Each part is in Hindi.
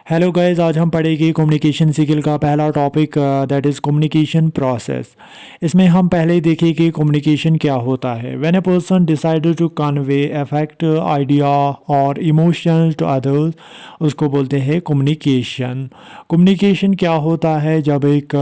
हेलो गाइस, आज हम पढ़ेंगे कम्युनिकेशन स्किल का पहला topic that is communication process. इसमें हम पहले देखेंगे कम्युनिकेशन क्या होता है। When a person decided to convey affect idea और इमोशंस टू अदर्स, उसको बोलते हैं कम्युनिकेशन। कम्युनिकेशन क्या होता है जब एक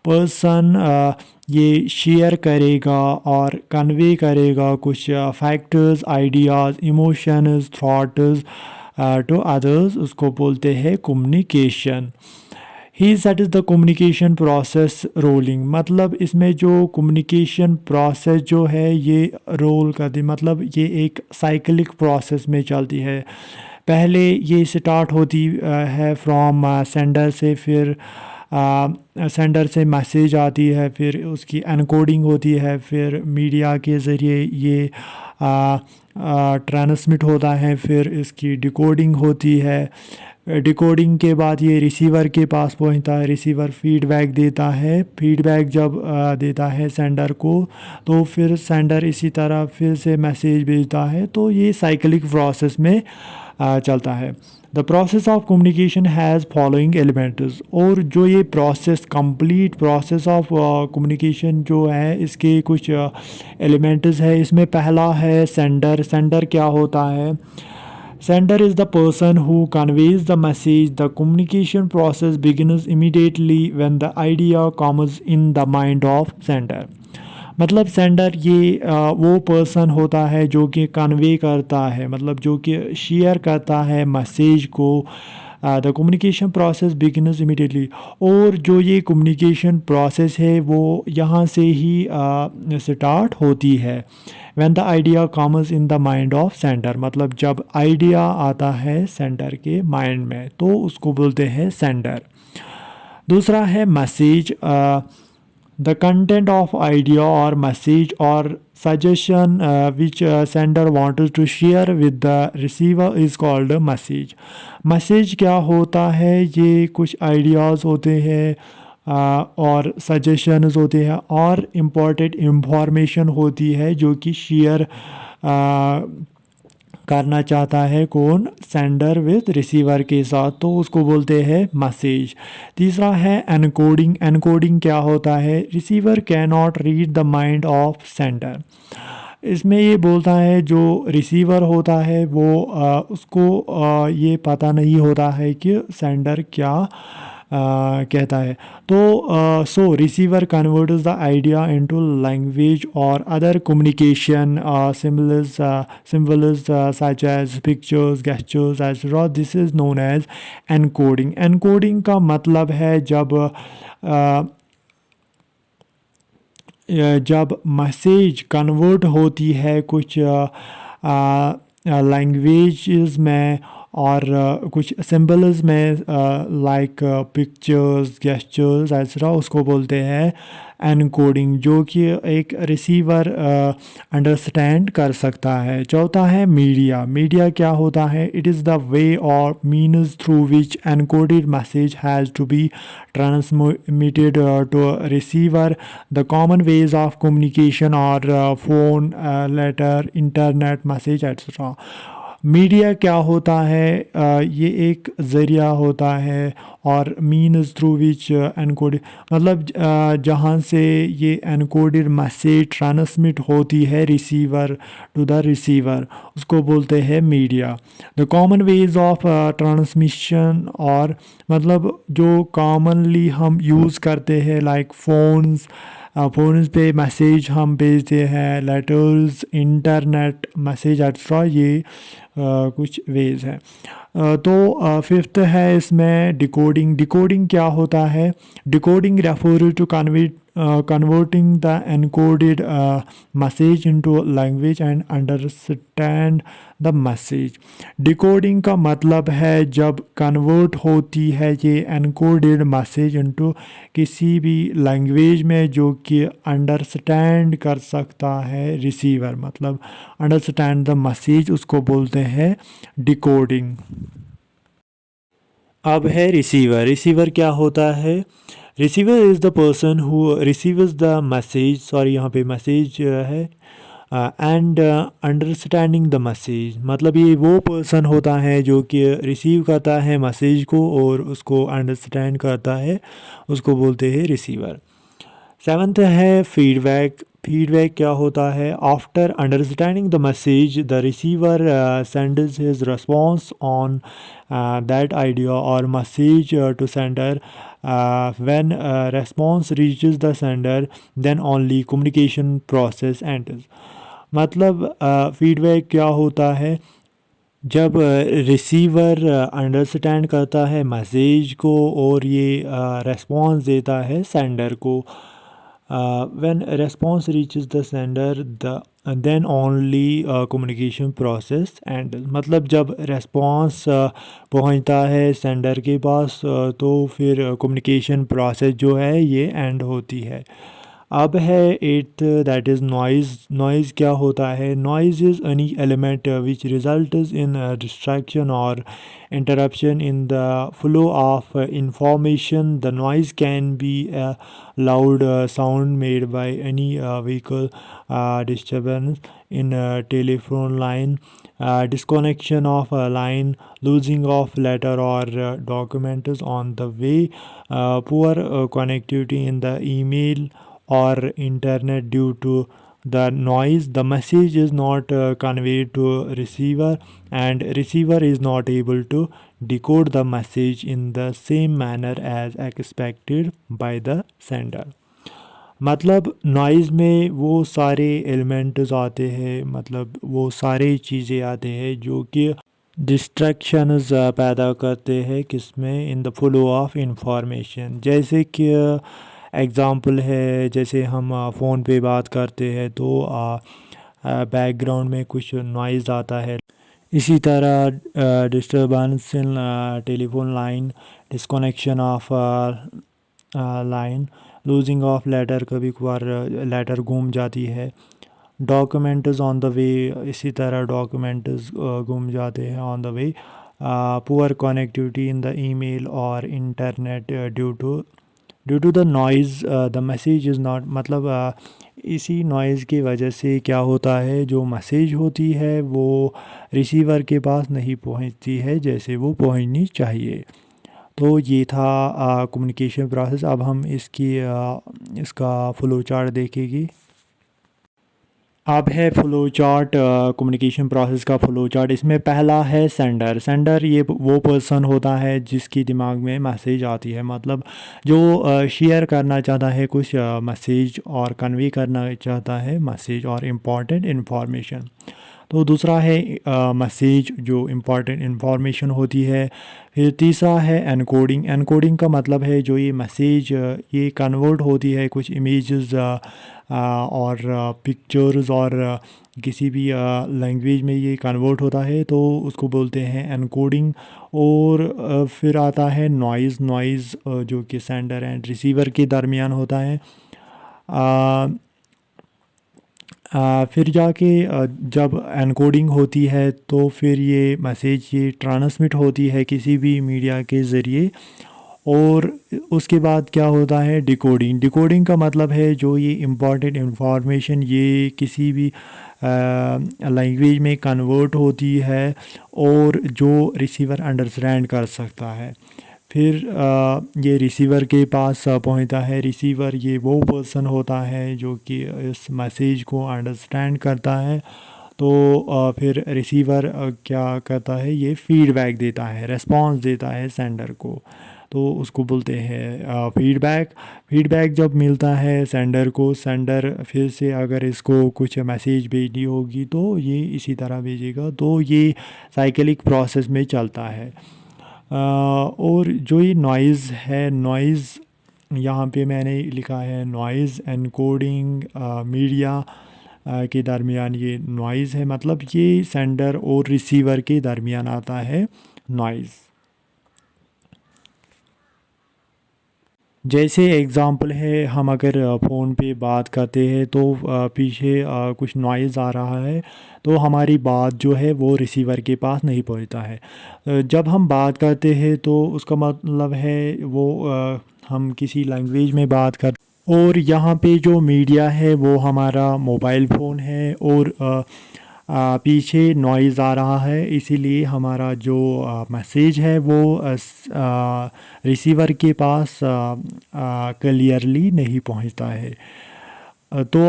पर्सन ये शेयर करेगा और कन्वे करेगा कुछ factors, ideas, emotions, thoughts to others, उसको बोलते हैं communication. He set is the communication process rolling. मतलब इसमें जो कम्युनिकेशन प्रोसेस जो है ये रोल करती, मतलब ये एक साइक्लिक प्रोसेस में चलती है। पहले ये स्टार्ट होती है फ्रॉम सेंडर से, फिर सेंडर से मैसेज आती है, फिर उसकी एनकोडिंग होती है, फिर मीडिया के ज़रिए ये ट्रांसमिट होता है, फिर इसकी डिकोडिंग होती है। डिकोडिंग के बाद ये रिसीवर के पास पहुंचता है, रिसीवर फीडबैक देता है। फीडबैक जब देता है सेंडर को, तो फिर सेंडर इसी तरह फिर से मैसेज भेजता है। तो ये साइक्लिक प्रोसेस में चलता है। The process of communication has following elements. और जो ये process, complete process of communication जो है, इसके कुछ एलिमेंट्स है। इसमें पहला है सेंडर। सेंडर क्या होता है? Sender is the person who conveys the message. The communication process begins immediately when the idea comes in the mind of sender. मतलब सेंडर ये वो पर्सन होता है जो कि कन्वे करता है, मतलब जो कि शेयर करता है मैसेज को। The communication process begins immediately. और जो ये कम्युनिकेशन प्रोसेस है वो यहाँ से ही स्टार्ट होती है। When the idea comes in the mind of sender, मतलब जब आइडिया आता है सेंडर के माइंड में, तो उसको बोलते हैं सेंडर। दूसरा है message. The content of idea और मैसेज और suggestion which sender wants to share with the receiver is called a message. Message क्या होता है? ये कुछ आइडियाज़ होते हैं और सजेशंस होते हैं और इम्पोर्टेंट इंफॉर्मेशन होती है जो कि शेयर करना चाहता है कौन? सेंडर विद रिसीवर के साथ, तो उसको बोलते हैं मैसेज। तीसरा है एनकोडिंग। एनकोडिंग क्या होता है? Receiver can not read the mind of sender. इसमें ये बोलता है जो रिसीवर होता है वो उसको ये पता नहीं होता है कि सेंडर क्या कहता है। तो so receiver converts the idea into language और other communication symbols such as pictures, gestures etcetera. This is known as encoding. Encoding का मतलब है जब मैसेज कन्वर्ट होती है कुछ लैंग्वेज में और कुछ सिंबल्स में, लाइक पिक्चर्स, गेस्चर्स एट्सेट्रा, उसको बोलते हैं एनकोडिंग, जो कि एक रिसीवर अंडरस्टैंड कर सकता है। चौथा है मीडिया। मीडिया क्या होता है? It is the way or means through which encoded message has to be transmitted to a receiver. The common ways of communication are phone, letter, internet, message, etc. Media क्या होता है? ये एक ज़रिया होता है और मीन्स थ्रू विच एनकोड, मतलब जहाँ से ये एनकोडेड मैसेज ट्रांसमिट होती है रिसीवर टू द रिसीवर, उसको बोलते हैं media. The common ways of transmission, और मतलब जो कॉमनली हम यूज़ करते हैं, लाइक फ़ोन्स पे मैसेज हम भेजते हैं, लेटर्स, इंटरनेट मैसेज एक्स्ट्रा, ये कुछ वेज है। तो फिफ्थ है इसमें डिकोडिंग। डिकोडिंग क्या होता है? Decoding refer to converting the encoded message into language and understand the message. Decoding का मतलब है जब कन्वर्ट होती है ये encoded message into किसी भी लैंग्वेज में जो कि अंडरस्टैंड कर सकता है रिसीवर, मतलब अंडरस्टैंड द मैसेज, उसको बोलते हैं डिकोडिंग। अब है रिसीवर। रिसीवर क्या होता है? Receiver is the person who receives the message, sorry यहाँ पे मैसेज है, एंड अंडरस्टैंडिंग द मैसेज, मतलब ये वो पर्सन होता है जो कि रिसीव करता है मैसेज को और उसको अंडरस्टैंड करता है, उसको बोलते हैं रिसीवर। सेवन्थ है फीडबैक। फीडबैक क्या होता है? After understanding the message the receiver sends his response on that idea और message to sender. When response reaches the sender then only communication process enters। मतलब फीडबैक क्या होता है? जब रिसीवर अंडरस्टैंड करता है मैसेज को और ये रेस्पॉन्स देता है सेंडर को। When response reaches the sender the then only communication process end, मतलब जब रेस्पॉन्स पहुंचता है सेंडर के पास तो फिर कम्युनिकेशन प्रोसेस जो है ये एंड होती है। अब है eighth, that is noise. Noise क्या होता है? Noise is any element which result in distraction और interruption in the flow of information. The noise can be a loud sound made by any vehicle, disturbance in a telephone line, disconnection of a line, losing of letter or documents on the way, poor connectivity in the email or internet due to the noise. The message is not conveyed to receiver and receiver is not able to decode the message in the same manner as expected by the sender। मतलब नॉइज़ में वो सारे एलिमेंट्स आते हैं, मतलब वो सारे चीज़ें आते हैं जो कि डिस्ट्रैक्शंस पैदा करते हैं किसमें? In the flow of information. जैसे कि एग्ज़ाम्पल है, जैसे हम फ़ोन पे बात करते हैं तो बैकग्राउंड में कुछ नॉइज़ आता है। इसी तरह disturbance in telephone line, disconnection of line, loosing of letter, कभी कभार लेटर गुम जाती है। डॉक्यूमेंट्स ऑन द वे, इसी तरह डॉक्यूमेंट्स गुम जाते हैं on the way. Poor connectivity in the email और internet due to the noise the message is not, मतलब इसी नॉइज़ की वजह से क्या होता है, जो मैसेज होती है वो रिसीवर के पास नहीं पहुंचती है जैसे वो पहुंचनी चाहिए। तो ये था कम्युनिकेशन प्रोसेस। अब हम इसका फ्लो चार्ट देखेंगे। अब है फ़्लो चार्ट, कम्युनिकेशन प्रोसेस का फ़्लो चार्ट। इसमें पहला है सेंडर। सेंडर ये वो पर्सन होता है जिसकी दिमाग में मैसेज आती है, मतलब जो शेयर करना चाहता है कुछ मैसेज और कन्वे करना चाहता है मैसेज और इम्पॉर्टेंट इन्फॉर्मेशन। तो दूसरा है मैसेज जो इम्पॉर्टेंट इन्फॉर्मेशन होती है। फिर तीसरा है एनकोडिंग। एनकोडिंग का मतलब है जो ये मैसेज ये कन्वर्ट होती है कुछ इमेजेस और पिक्चर्स और किसी भी लैंग्वेज में ये कन्वर्ट होता है तो उसको बोलते हैं एनकोडिंग। और फिर आता है नॉइज़। नॉइज़ जो कि सेंडर एंड रिसीवर के दरमियान होता है। फिर जाके जब एनकोडिंग होती है तो फिर ये मैसेज ये ट्रांसमिट होती है किसी भी मीडिया के ज़रिए। और उसके बाद क्या होता है? डिकोडिंग। डिकोडिंग का मतलब है जो ये इम्पॉर्टेंट इंफॉर्मेशन ये किसी भी लैंग्वेज में कन्वर्ट होती है और जो रिसीवर अंडरस्टैंड कर सकता है। फिर ये रिसीवर के पास पहुंचता है। रिसीवर ये वो पर्सन होता है जो कि इस मैसेज को अंडरस्टैंड करता है। तो फिर रिसीवर क्या करता है? ये फीडबैक देता है, रेस्पॉन्स देता है सेंडर को, तो उसको बोलते हैं फीडबैक। फीडबैक जब मिलता है सेंडर को, सेंडर फिर से अगर इसको कुछ मैसेज भेजनी होगी तो ये इसी तरह भेजेगा। तो ये साइकिलिक प्रोसेस में चलता है। और जो ये नॉइज़ है, नॉइज़ यहाँ पे मैंने लिखा है नॉइज़ एनकोडिंग मीडिया के दरमियान ये नॉइज़ है, मतलब ये सेंडर और रिसीवर के दरमियान आता है नॉइज़। जैसे एग्ज़ाम्पल है, हम अगर फ़ोन पे बात करते हैं तो पीछे कुछ नॉइज़ आ रहा है तो हमारी बात जो है वो रिसीवर के पास नहीं पहुंचता है। जब हम बात करते हैं तो उसका मतलब है वो हम किसी लैंग्वेज में बात कर और यहाँ पे जो मीडिया है वो हमारा मोबाइल फ़ोन है, और पीछे नॉइज़ आ रहा है, इसीलिए हमारा जो मैसेज है वो रिसीवर के पास क्लियरली नहीं पहुँचता है। तो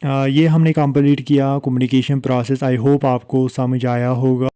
ये हमने कंप्लीट किया कम्युनिकेशन प्रोसेस। आई होप आपको समझ आया होगा।